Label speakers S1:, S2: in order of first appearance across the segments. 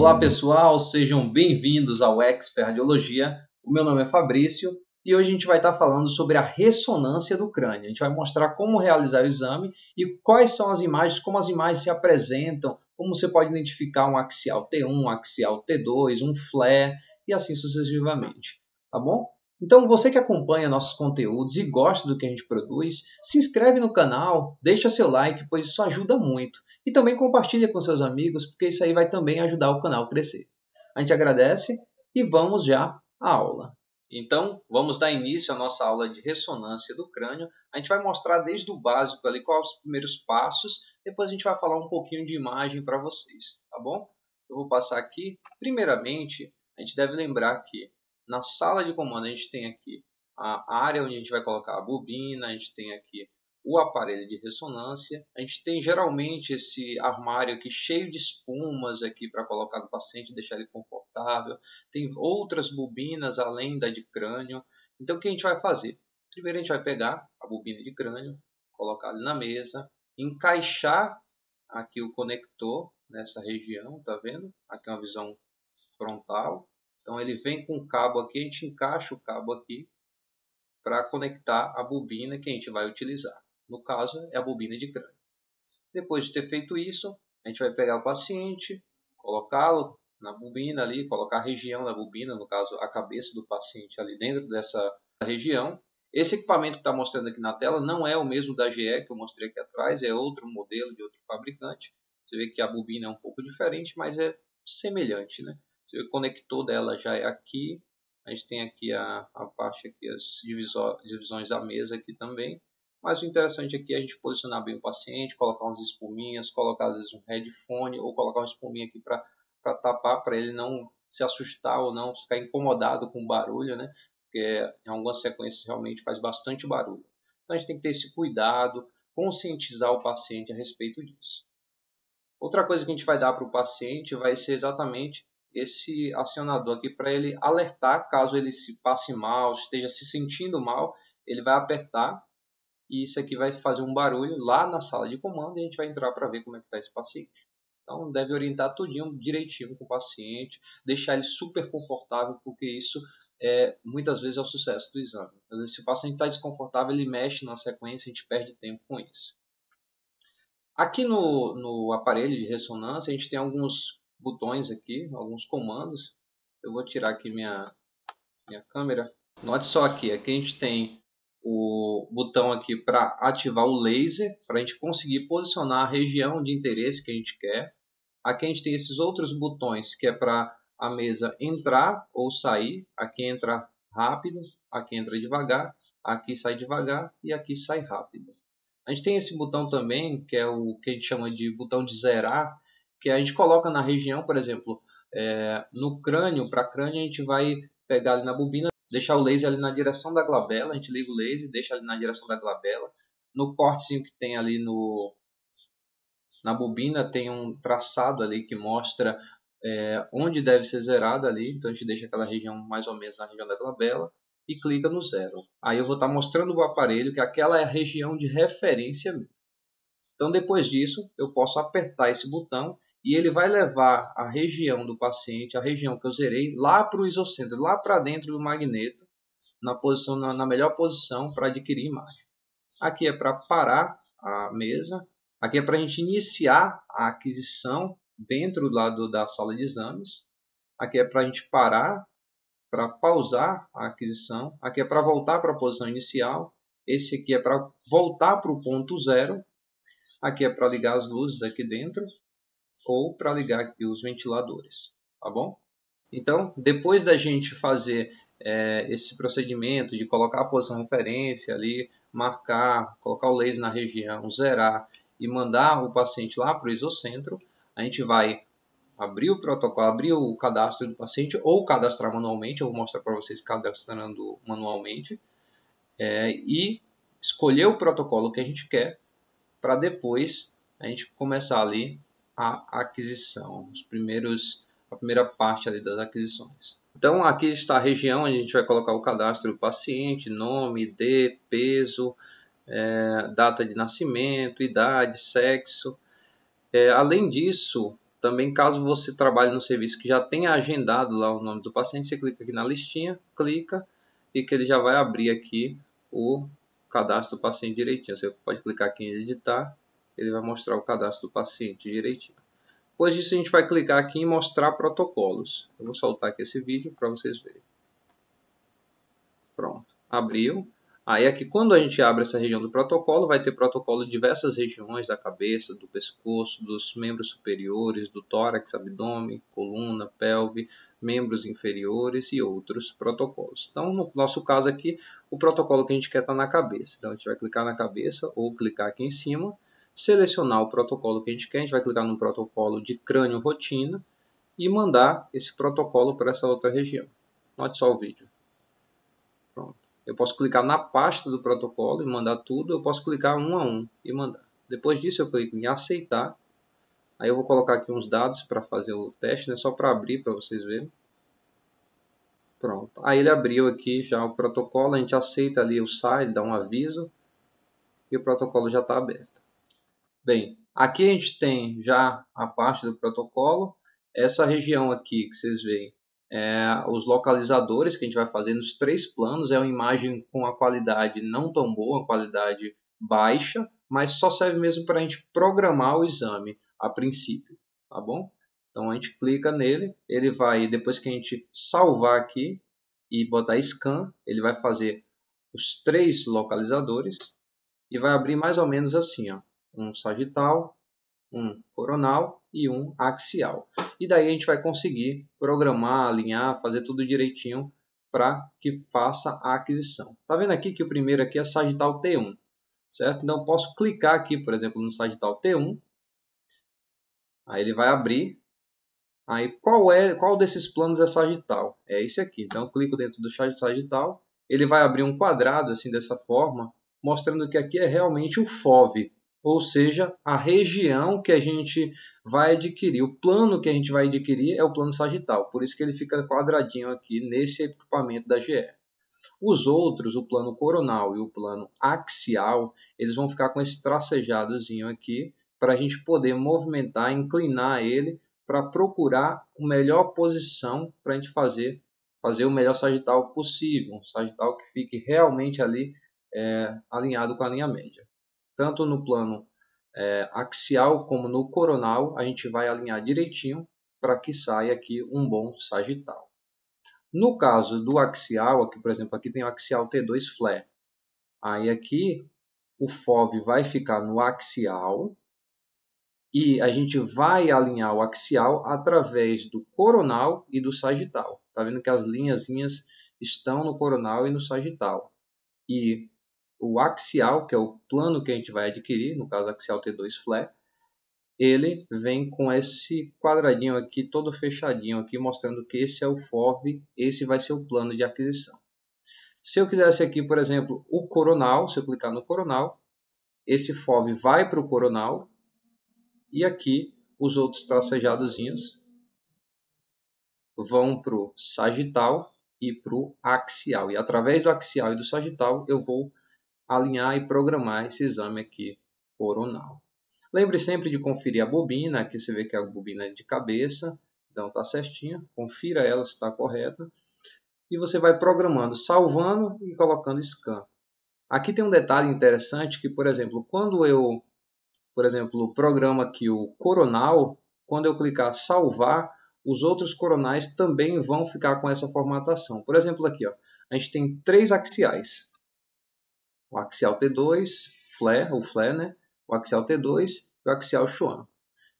S1: Olá pessoal, sejam bem-vindos ao Expert Radiologia. O meu nome é Fabrício e hoje a gente vai estar falando sobre a ressonância do crânio. A gente vai mostrar como realizar o exame e quais são as imagens, como as imagens se apresentam, como você pode identificar um axial T1, um axial T2, um flare e assim sucessivamente, tá bom? Então você que acompanha nossos conteúdos e gosta do que a gente produz, se inscreve no canal, deixa seu like, pois isso ajuda muito. E também compartilha com seus amigos, porque isso aí vai também ajudar o canal a crescer. A gente agradece e vamos já à aula. Então, vamos dar início à nossa aula de ressonância do crânio. A gente vai mostrar desde o básico ali quais os primeiros passos, depois a gente vai falar um pouquinho de imagem para vocês, tá bom? Eu vou passar aqui. Primeiramente, a gente deve lembrar que na sala de comando a gente tem aqui a área onde a gente vai colocar a bobina, a gente tem aqui o aparelho de ressonância. A gente tem geralmente esse armário aqui cheio de espumas aqui para colocar no paciente e deixar ele confortável. Tem outras bobinas além da de crânio. Então o que a gente vai fazer? Primeiro a gente vai pegar a bobina de crânio, colocar ali na mesa, encaixar aqui o conector nessa região, tá vendo? Aqui é uma visão frontal. Então ele vem com o cabo aqui, a gente encaixa o cabo aqui para conectar a bobina que a gente vai utilizar. No caso, é a bobina de crânio. Depois de ter feito isso, a gente vai pegar o paciente, colocá-lo na bobina ali, colocar a região da bobina, no caso, a cabeça do paciente ali dentro dessa região. Esse equipamento que está mostrando aqui na tela não é o mesmo da GE que eu mostrei aqui atrás, é outro modelo de outro fabricante. Você vê que a bobina é um pouco diferente, mas é semelhante, né? Você vê que o conector dela já é aqui. A gente tem aqui a parte aqui, as divisões da mesa aqui também. Mas o interessante aqui é a gente posicionar bem o paciente, colocar umas espuminhas, colocar às vezes um headphone ou colocar uma espuminha aqui para tapar, para ele não se assustar ou não ficar incomodado com o barulho, né? Porque em algumas sequências realmente faz bastante barulho. Então a gente tem que ter esse cuidado, conscientizar o paciente a respeito disso. Outra coisa que a gente vai dar para o paciente vai ser exatamente esse acionador aqui para ele alertar caso ele se passe mal, esteja se sentindo mal, ele vai apertar e isso aqui vai fazer um barulho lá na sala de comando e a gente vai entrar para ver como é que está esse paciente. Então deve orientar tudinho direitinho com o paciente, deixar ele super confortável, porque isso muitas vezes é o sucesso do exame. Às vezes se o paciente está desconfortável, ele mexe na sequência, a gente perde tempo com isso. Aqui no aparelho de ressonância a gente tem alguns botões aqui, alguns comandos. Eu vou tirar aqui minha câmera. Note só aqui a gente tem o botão aqui para ativar o laser, para a gente conseguir posicionar a região de interesse que a gente quer. Aqui a gente tem esses outros botões que é para a mesa entrar ou sair. Aqui entra rápido, aqui entra devagar, aqui sai devagar e aqui sai rápido. A gente tem esse botão também, que é o que a gente chama de botão de zerar, que a gente coloca na região, por exemplo, no crânio, para crânio a gente vai pegar ali na bobina, deixar o laser ali na direção da glabela, a gente liga o laser, deixa ali na direção da glabela. No cortezinho que tem ali na bobina tem um traçado ali que mostra onde deve ser zerado ali, então a gente deixa aquela região mais ou menos na região da glabela e clica no zero. Aí eu vou estar mostrando o aparelho que aquela é a região de referência. Então depois disso eu posso apertar esse botão e ele vai levar a região do paciente, a região que eu zerei, lá para o isocentro, lá para dentro do magneto, na melhor posição para adquirir imagem. Aqui é para parar a mesa, aqui é para a gente iniciar a aquisição dentro do lado da sala de exames, aqui é para a gente parar, para pausar a aquisição, aqui é para voltar para a posição inicial, esse aqui é para voltar para o ponto zero, aqui é para ligar as luzes aqui dentro, ou para ligar aqui os ventiladores, tá bom? Então, depois da gente fazer esse procedimento de colocar a posição de referência ali, marcar, colocar o laser na região, zerar e mandar o paciente lá para o isocentro, a gente vai abrir o protocolo, abrir o cadastro do paciente ou cadastrar manualmente, eu vou mostrar para vocês cadastrando manualmente, e escolher o protocolo que a gente quer para depois a gente começar ali a aquisição, a primeira parte ali das aquisições. Então aqui está a região onde a gente vai colocar o cadastro do paciente, nome, ID, peso, data de nascimento, idade, sexo. Além disso, Também, caso você trabalhe no serviço que já tenha agendado lá o nome do paciente, você clica aqui na listinha, clica e que ele já vai abrir aqui o cadastro do paciente direitinho. Você pode clicar aqui em editar, ele vai mostrar o cadastro do paciente direitinho. Depois disso, a gente vai clicar aqui em mostrar protocolos. Eu vou soltar aqui esse vídeo para vocês verem. Pronto, abriu. Aí aqui, quando a gente abre essa região do protocolo, vai ter protocolo de diversas regiões da cabeça, do pescoço, dos membros superiores, do tórax, abdômen, coluna, pelve, membros inferiores e outros protocolos. Então, no nosso caso aqui, o protocolo que a gente quer está na cabeça. Então, a gente vai clicar na cabeça ou clicar aqui em cima, selecionar o protocolo que a gente quer. A gente vai clicar no protocolo de crânio rotina e mandar esse protocolo para essa outra região. Note só o vídeo. Pronto. Eu posso clicar na pasta do protocolo e mandar tudo. Eu posso clicar um a um e mandar. Depois disso, eu clico em aceitar. Aí eu vou colocar aqui uns dados para fazer o teste, né? Só para abrir para vocês verem. Pronto. Aí ele abriu aqui já o protocolo. A gente aceita ali o SAI, dá um aviso. E o protocolo já está aberto. Bem, aqui a gente tem já a parte do protocolo. Essa região aqui que vocês veem. Os localizadores que a gente vai fazer nos 3 planos é uma imagem com a qualidade não tão boa, uma qualidade baixa, mas só serve mesmo para a gente programar o exame a princípio, tá bom? Então a gente clica nele, ele vai, depois que a gente salvar aqui e botar scan, ele vai fazer os 3 localizadores e vai abrir mais ou menos assim, ó, um sagital, um coronal e um axial. E daí a gente vai conseguir programar, alinhar, fazer tudo direitinho para que faça a aquisição. Tá vendo aqui que o primeiro aqui é sagital T1, certo? Então eu posso clicar aqui, por exemplo, no sagital T1. Aí ele vai abrir. Aí qual desses planos é sagital? É esse aqui. Então eu clico dentro do sagital, ele vai abrir um quadrado assim dessa forma, mostrando que aqui é realmente o FOV, ou seja, a região que a gente vai adquirir. O plano que a gente vai adquirir é o plano sagital, por isso que ele fica quadradinho aqui nesse equipamento da GE. Os outros, o plano coronal e o plano axial, eles vão ficar com esse tracejadozinho aqui para a gente poder movimentar, inclinar ele para procurar a melhor posição para a gente fazer o melhor sagital possível, um sagital que fique realmente ali alinhado com a linha média. Tanto no plano axial como no coronal, a gente vai alinhar direitinho para que saia aqui um bom sagital. No caso do axial, aqui, por exemplo, aqui tem o axial T2 flare. Aí aqui o FOV vai ficar no axial e a gente vai alinhar o axial através do coronal e do sagital. Tá vendo que as linhazinhas estão no coronal e no sagital. E o axial, que é o plano que a gente vai adquirir, no caso axial T2 flare, ele vem com esse quadradinho aqui, todo fechadinho aqui, mostrando que esse é o FOV, esse vai ser o plano de aquisição. Se eu quisesse aqui, por exemplo, o coronal, se eu clicar no coronal, esse FOV vai para o coronal, e aqui os outros tracejadozinhos vão para o sagital e para o axial. E através do axial e do sagital eu vou alinhar e programar esse exame aqui coronal. Lembre sempre de conferir a bobina. Aqui você vê que a bobina é de cabeça, então está certinha. Confira ela se está correta. E você vai programando, salvando e colocando scan. Aqui tem um detalhe interessante que, por exemplo, quando eu, programo aqui o coronal, quando eu clicar salvar, os outros coronais também vão ficar com essa formatação. Por exemplo, aqui, ó, a gente tem 3 axiais. O axial T2, flare, o flare, né? O axial T2 e o axial Schwann.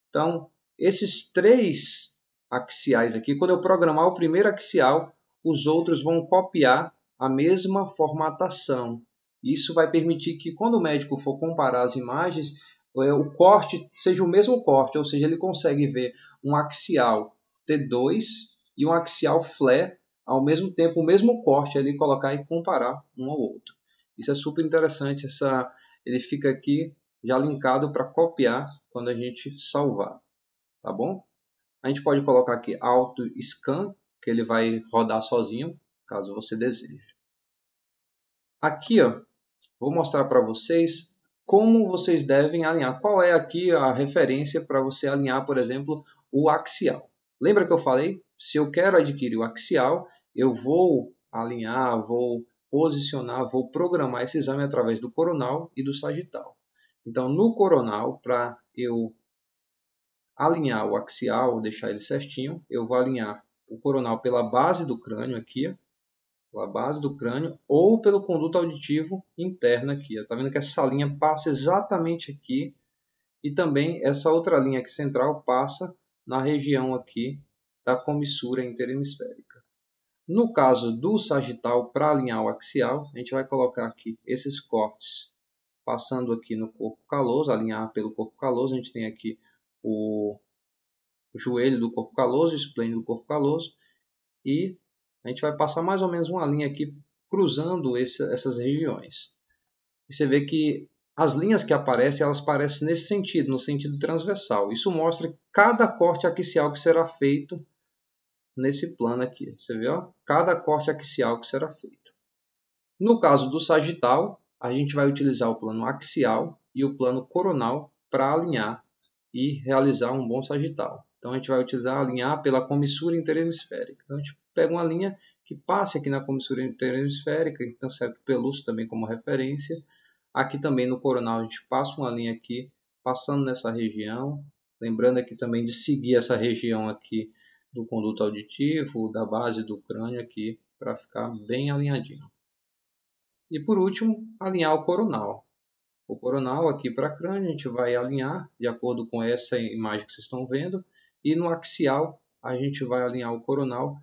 S1: Então, esses 3 axiais aqui, quando eu programar o primeiro axial, os outros vão copiar a mesma formatação. Isso vai permitir que, quando o médico for comparar as imagens, o corte seja o mesmo corte, ou seja, ele consegue ver um axial T2 e um axial flare ao mesmo tempo, o mesmo corte ali, colocar e comparar um ao outro. Isso é super interessante, ele fica aqui já linkado para copiar quando a gente salvar, tá bom? A gente pode colocar aqui auto scan, que ele vai rodar sozinho, caso você deseje. Aqui, ó, vou mostrar para vocês como vocês devem alinhar. Qual é aqui a referência para você alinhar, por exemplo, o axial. Lembra que eu falei? Se eu quero adquirir o axial, eu vou alinhar, vou posicionar, vou programar esse exame através do coronal e do sagital. Então, no coronal, para eu alinhar o axial, deixar ele certinho, eu vou alinhar o coronal pela base do crânio aqui, pela base do crânio, ou pelo conduto auditivo interno aqui. Está vendo que essa linha passa exatamente aqui, e também essa outra linha aqui central passa na região aqui da comissura interhemisférica. No caso do sagital, para alinhar o axial, a gente vai colocar aqui esses cortes passando aqui no corpo caloso, alinhar pelo corpo caloso. A gente tem aqui o joelho do corpo caloso, o esplênio do corpo caloso, e a gente vai passar mais ou menos uma linha aqui cruzando essas regiões. E você vê que as linhas que aparecem, elas aparecem nesse sentido, no sentido transversal. Isso mostra cada corte axial que será feito nesse plano aqui. Você vê, ó? Cada corte axial que será feito. No caso do sagital, a gente vai utilizar o plano axial e o plano coronal para alinhar e realizar um bom sagital. Então a gente vai utilizar alinhar pela comissura interhemisférica. Então a gente pega uma linha que passe aqui na comissura interhemisférica, então serve o pelúcio também como referência. Aqui também no coronal a gente passa uma linha aqui, passando nessa região. Lembrando aqui também de seguir essa região aqui do conduto auditivo, da base do crânio aqui, para ficar bem alinhadinho. E por último, alinhar o coronal. O coronal aqui para crânio a gente vai alinhar de acordo com essa imagem que vocês estão vendo. E no axial a gente vai alinhar o coronal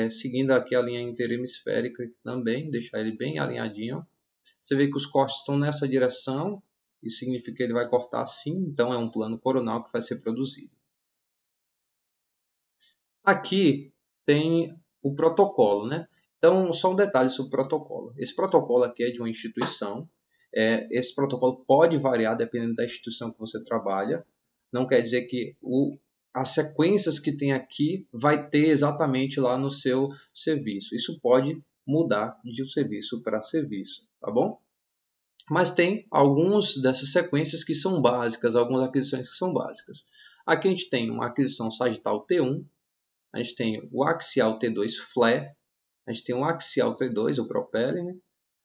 S1: seguindo aqui a linha interhemisférica também, deixar ele bem alinhadinho. Você vê que os cortes estão nessa direção, isso significa que ele vai cortar assim, então é um plano coronal que vai ser produzido. Aqui tem o protocolo, né? Então, só um detalhe sobre o protocolo. Esse protocolo aqui é de uma instituição. Esse protocolo pode variar dependendo da instituição que você trabalha. Não quer dizer que as sequências que tem aqui vai ter exatamente lá no seu serviço. Isso pode mudar de um serviço para serviço, tá bom? Mas tem algumas dessas sequências que são básicas, algumas aquisições que são básicas. Aqui a gente tem uma aquisição sagital T1, a gente tem o axial T2 flare, a gente tem o axial T2, o propelling, né?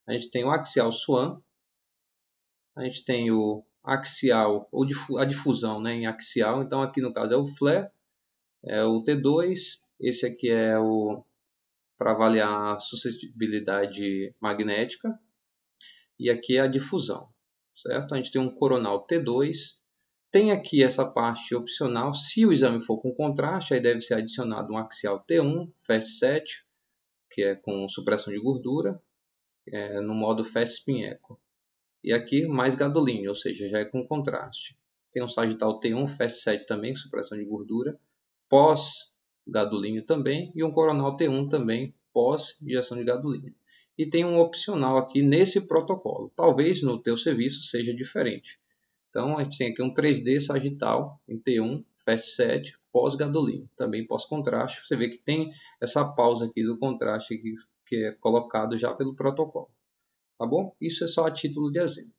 S1: A gente tem o axial swan, a gente tem o axial, ou a difusão, né, em axial. Então aqui no caso é o flare, é o T2, esse aqui é o para avaliar a suscetibilidade magnética, e aqui é a difusão, certo? A gente tem um coronal T2, tem aqui essa parte opcional, se o exame for com contraste, aí deve ser adicionado um axial T1, FAST-7, que é com supressão de gordura, no modo Fast Spin Echo. E aqui mais gadolínio, ou seja, já é com contraste. Tem um sagital T1, FAST-7 também, supressão de gordura, pós-gadolínio também, e um coronal T1 também, pós-injeção de gadolínio. E tem um opcional aqui nesse protocolo. Talvez no teu serviço seja diferente. Então, a gente tem aqui um 3D sagital em T1, FAST-7, pós-gadolínio, também pós-contraste. Você vê que tem essa pausa aqui do contraste aqui, que é colocado já pelo protocolo. Tá bom? Isso é só a título de exemplo.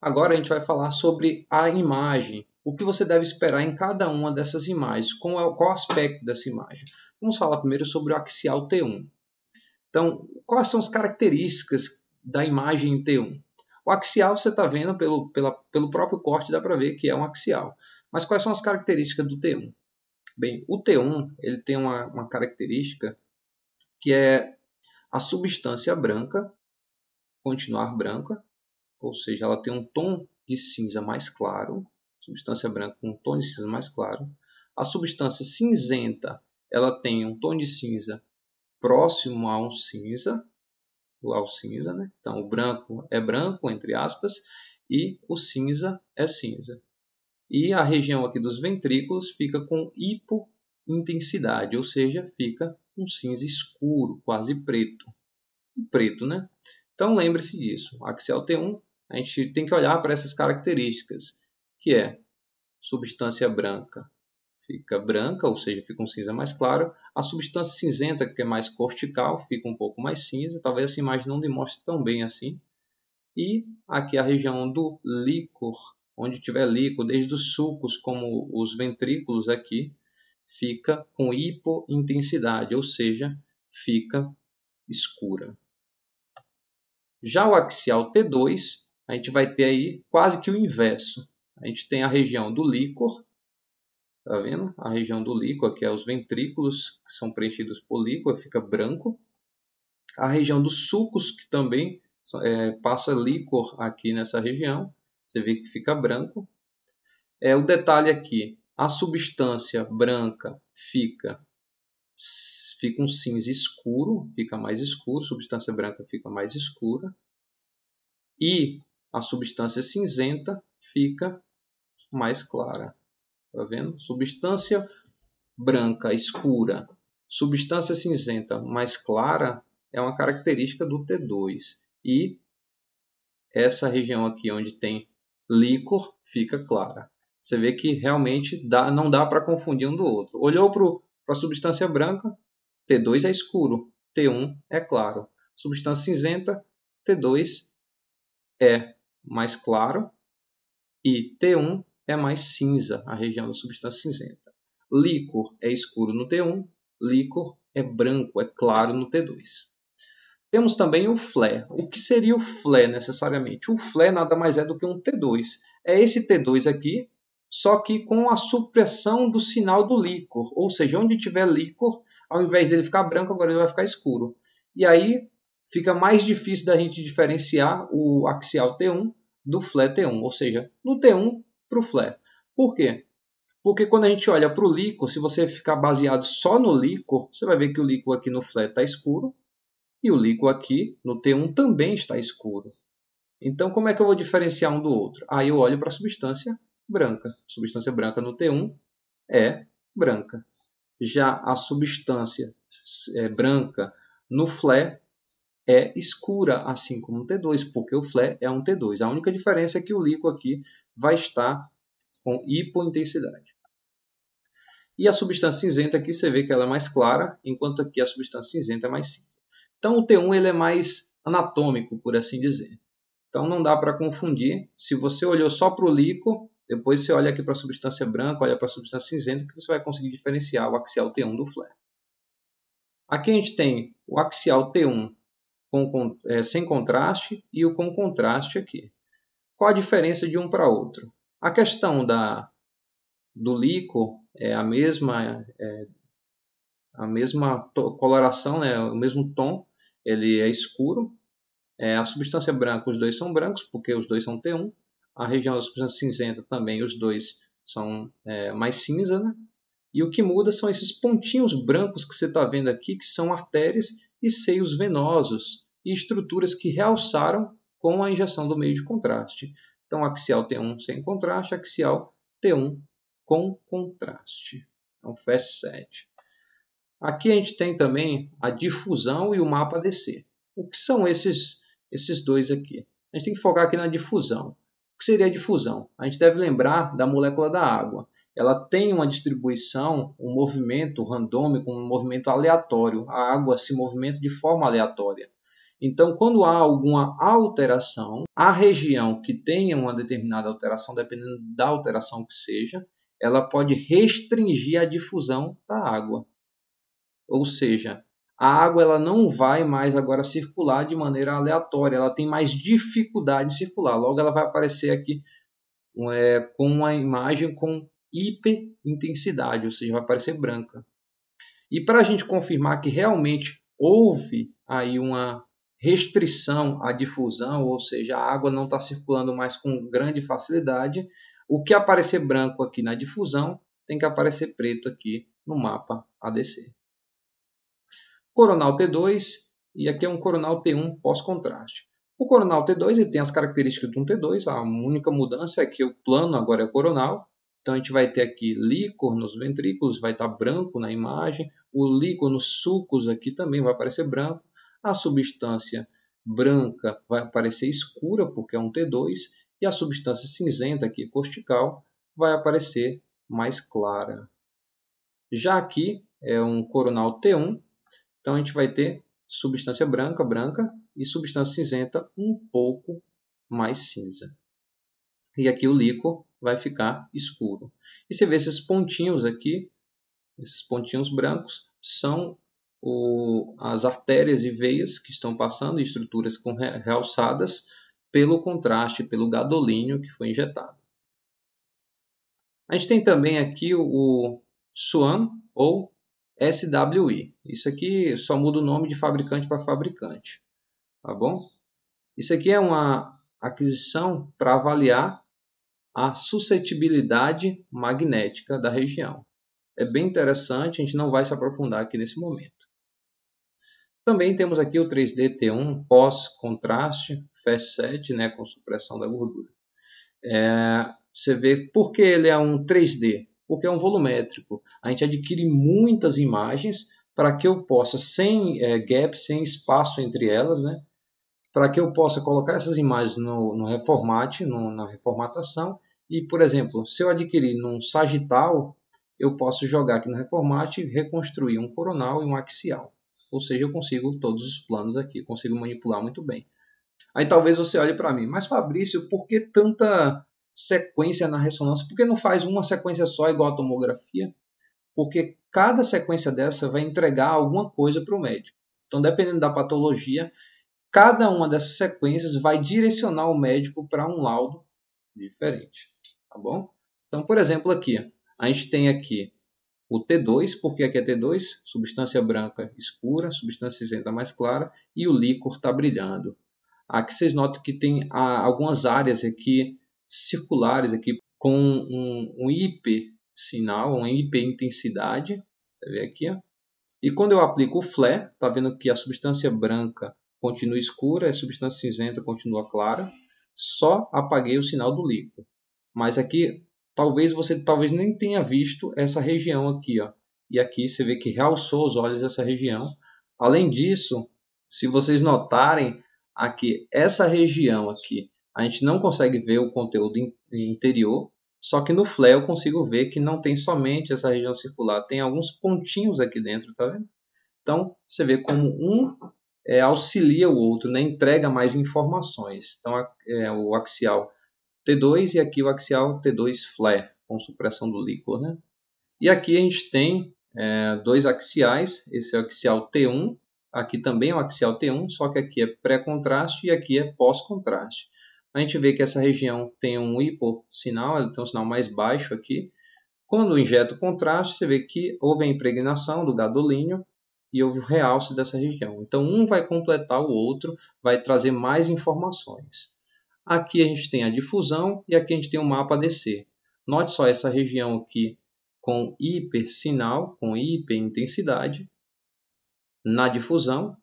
S1: Agora a gente vai falar sobre a imagem. O que você deve esperar em cada uma dessas imagens. Qual o aspecto dessa imagem? Vamos falar primeiro sobre o axial T1. Então, quais são as características da imagem em T1? O axial você está vendo pelo próprio corte, dá para ver que é um axial. Mas quais são as características do T1? Bem, o T1 ele tem uma característica que é a substância branca continuar branca, ou seja, ela tem um tom de cinza mais claro, substância branca com um tom de cinza mais claro. A substância cinzenta ela tem um tom de cinza próximo a um cinza, ao cinza, né? Então o branco é branco, entre aspas, e o cinza é cinza. E a região aqui dos ventrículos fica com hipointensidade, ou seja, fica um cinza escuro, quase preto. Preto, né? Então lembre-se disso. O axial T1, a gente tem que olhar para essas características, que é substância branca fica branca, ou seja, fica um cinza mais claro. A substância cinzenta, que é mais cortical, fica um pouco mais cinza. Talvez essa imagem não demonstre tão bem assim. E aqui a região do líquor, onde tiver líquido, desde os sucos como os ventrículos aqui, fica com hipointensidade, ou seja, fica escura. Já o axial T2, a gente vai ter aí quase que o inverso. A gente tem a região do líquor, tá vendo? A região do líquor, que é os ventrículos que são preenchidos por líquor, fica branco. A região dos sucos, que também passa líquor aqui nessa região, você vê que fica branco. O detalhe aqui, a substância branca fica um cinza escuro, fica mais escuro, substância branca fica mais escura. E a substância cinzenta fica mais clara. Tá vendo? Substância branca escura, substância cinzenta mais clara é uma característica do T2. E essa região aqui onde tem líquor fica clara. Você vê que realmente não dá para confundir um do outro. Olhou para a substância branca, T2 é escuro, T1 é claro. Substância cinzenta, T2 é mais claro e T1 é mais cinza, a região da substância cinzenta. Líquor é escuro no T1, líquor é branco, é claro no T2. Temos também o flare. O que seria o flare necessariamente? O flare nada mais é do que um T2. É esse T2 aqui, só que com a supressão do sinal do líquor. Ou seja, onde tiver líquor, ao invés dele ficar branco, agora ele vai ficar escuro. E aí fica mais difícil da gente diferenciar o axial T1 do flare T1. Ou seja, no T1 para o flare. Por quê? Porque quando a gente olha para o líquor, se você ficar baseado só no líquor, você vai ver que o líquor aqui no flare está escuro. E o líquor aqui no T1 também está escuro. Então, como é que eu vou diferenciar um do outro? Aí eu olho para a substância branca. A substância branca no T1 é branca. Já a substância branca no flare é escura, assim como no T2, porque o flare é um T2. A única diferença é que o líquor aqui vai estar com hipointensidade. E a substância cinzenta aqui você vê que ela é mais clara, enquanto aqui a substância cinzenta é mais cinza. Então o T1 ele é mais anatômico, por assim dizer. Então não dá para confundir. Se você olhou só para o líquor, depois você olha aqui para a substância branca, olha para a substância cinzenta, que você vai conseguir diferenciar o axial T1 do flare. Aqui a gente tem o axial T1 sem contraste e o com contraste aqui. Qual a diferença de um para outro? A questão do líquor é a mesma coloração, né? O mesmo tom, ele é escuro. A substância branca, os dois são brancos, porque os dois são T1. A região da substância cinzenta também, os dois são mais cinza, né? E o que muda são esses pontinhos brancos que você está vendo aqui, que são artérias e seios venosos e estruturas que realçaram com a injeção do meio de contraste. Então, axial T1 sem contraste, axial T1 com contraste. Então, FAST-7. Aqui a gente tem também a difusão e o mapa ADC. O que são esses dois aqui? A gente tem que focar aqui na difusão. O que seria a difusão? A gente deve lembrar da molécula da água. Ela tem uma distribuição, um movimento randômico, um movimento aleatório. A água se movimenta de forma aleatória. Então, quando há alguma alteração, a região que tenha uma determinada alteração, dependendo da alteração que seja, ela pode restringir a difusão da água. Ou seja, a água ela não vai mais agora circular de maneira aleatória, ela tem mais dificuldade de circular. Logo ela vai aparecer aqui com uma imagem com hiperintensidade, ou seja, vai aparecer branca. E para a gente confirmar que realmente houve aí uma restrição à difusão, ou seja, a água não está circulando mais com grande facilidade, o que aparecer branco aqui na difusão tem que aparecer preto aqui no mapa ADC. Coronal T2 e aqui é um coronal T1 pós-contraste. O coronal T2 ele tem as características de um T2, a única mudança é que o plano agora é coronal. Então a gente vai ter aqui líquor nos ventrículos, vai estar branco na imagem. O líquor nos sulcos aqui também vai aparecer branco. A substância branca vai aparecer escura porque é um T2. E a substância cinzenta aqui, cortical, vai aparecer mais clara. Já aqui é um coronal T1. Então a gente vai ter substância branca e substância cinzenta um pouco mais cinza. e aqui o líquor vai ficar escuro. E você vê esses pontinhos aqui, esses pontinhos brancos, são as artérias e veias que estão passando em estruturas realçadas pelo contraste, pelo gadolínio que foi injetado. A gente tem também aqui o SWAN ou SWI. Isso aqui só muda o nome de fabricante para fabricante, tá bom? Isso aqui é uma aquisição para avaliar a suscetibilidade magnética da região. É bem interessante, a gente não vai se aprofundar aqui nesse momento. Também temos aqui o 3D T1 pós-contraste, FAST7, né, com supressão da gordura. Você vê por que ele é um 3D? Porque é um volumétrico. A gente adquire muitas imagens para que eu possa, sem gap, sem espaço entre elas, né, para que eu possa colocar essas imagens no reformate, na reformatação. E, por exemplo, se eu adquirir num sagital, eu posso jogar aqui no reformate e reconstruir um coronal e um axial. Ou seja, eu consigo todos os planos aqui, consigo manipular muito bem. Aí talvez você olhe para mim, mas Fabrício, por que tanta sequência na ressonância? Por que não faz uma sequência só igual a tomografia? Porque cada sequência dessa vai entregar alguma coisa para o médico. Então, dependendo da patologia, cada uma dessas sequências vai direcionar o médico para um laudo diferente, tá bom? Então, por exemplo, aqui, a gente tem aqui o T2, porque aqui é T2, substância branca escura, substância cinzenta mais clara, e o líquor está brilhando. Aqui vocês notam que tem algumas áreas aqui circulares aqui com um hipersinal, uma hiperintensidade, você vê aqui, ó. E quando eu aplico o flare, está vendo que a substância branca continua escura, a substância cinzenta continua clara, só apaguei o sinal do líquor. Mas aqui você nem tenha visto essa região aqui, ó. E aqui você vê que realçou os olhos essa região. Além disso, se vocês notarem aqui, essa região aqui, a gente não consegue ver o conteúdo interior, só que no flare eu consigo ver que não tem somente essa região circular, tem alguns pontinhos aqui dentro, tá vendo? Então, você vê como um auxilia o outro, né? Entrega mais informações. Então, o axial T2 e aqui o axial T2 flare, com supressão do líquor, né? E aqui a gente tem dois axiais, esse é o axial T1, aqui também é o axial T1, só que aqui é pré-contraste e aqui é pós-contraste. A gente vê que essa região tem um hipossinal, ela tem um sinal mais baixo aqui. Quando injeta o contraste, você vê que houve a impregnação do gadolínio e houve o realce dessa região. Então, um vai completar o outro, vai trazer mais informações. Aqui a gente tem a difusão e aqui a gente tem o mapa ADC. Note só essa região aqui com hipersinal, com hiperintensidade na difusão.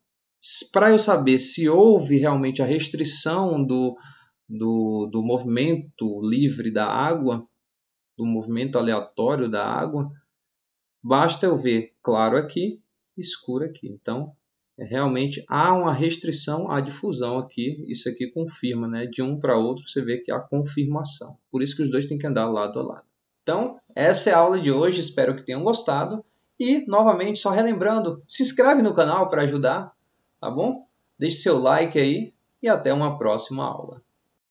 S1: Para eu saber se houve realmente a restrição do movimento livre da água, do movimento aleatório da água, basta eu ver claro aqui, escuro aqui. Então, realmente há uma restrição à difusão aqui. Isso aqui confirma, né? De um para outro você vê que há confirmação. Por isso que os dois têm que andar lado a lado. Então, essa é a aula de hoje. Espero que tenham gostado. E, novamente, só relembrando, se inscreve no canal para ajudar, tá bom? Deixe seu like aí e até uma próxima aula.